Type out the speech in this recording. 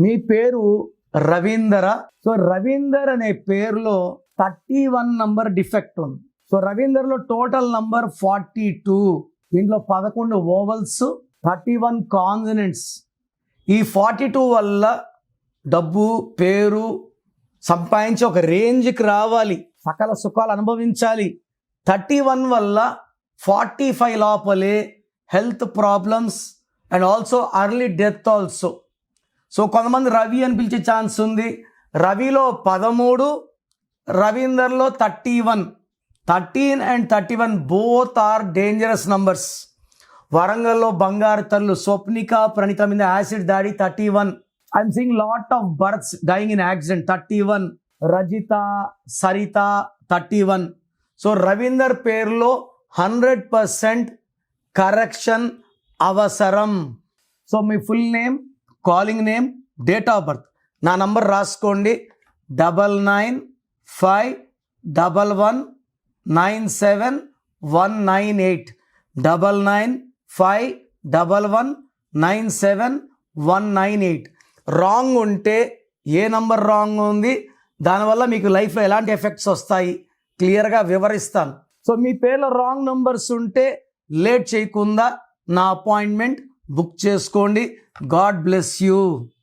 మీ పేరు రవీందర. సో రవీందర్ అనే పేరులో 31 నంబర్ డిఫెక్ట్ ఉంది. సో రవీందర్లో టోటల్ నంబర్ 42. దీంట్లో 11 ఓవల్స్, 31 కాన్సనెంట్స్. ఈ 42 వల్ల డబ్బు, పేరు సంపాదించి ఒక రేంజ్కి రావాలి, సకల సుఖాలు అనుభవించాలి. 31 వల్ల 45 లోపలే health problems and also early death also. So కొంతమంది రవి అని పిలిచే ఛాన్స్ ఉంది. రవిలో 13, రవీందర్లో 31. 13 and 31 both are dangerous numbers. వరంగల్లో బంగారు తల్లు స్వప్నిక ప్రణీత మీద యాసిడ్ దాడి 31. I'm seeing lot of births dying in accident 31. Rajitha, Saritha 31. So Ravinder పేరులో 100% కరెక్షన్ అవసరం. సో మీ full name, calling name, date of birth, నా నంబర్ రాసుకోండి 9951197198. 9951197198. రాంగ్ ఉంటే ఏ నంబర్ రాంగ్ ఉంది, దానివల్ల మీకు లైఫ్లో ఎలాంటి ఎఫెక్ట్స్ వస్తాయి క్లియర్గా వివరిస్తాను. సో మీ పేర్లో రాంగ్ నంబర్స్ ఉంటే లేట్ చేయకుండా నా అపాయింట్మెంట్ బుక్ చేసుకోండి. God bless you.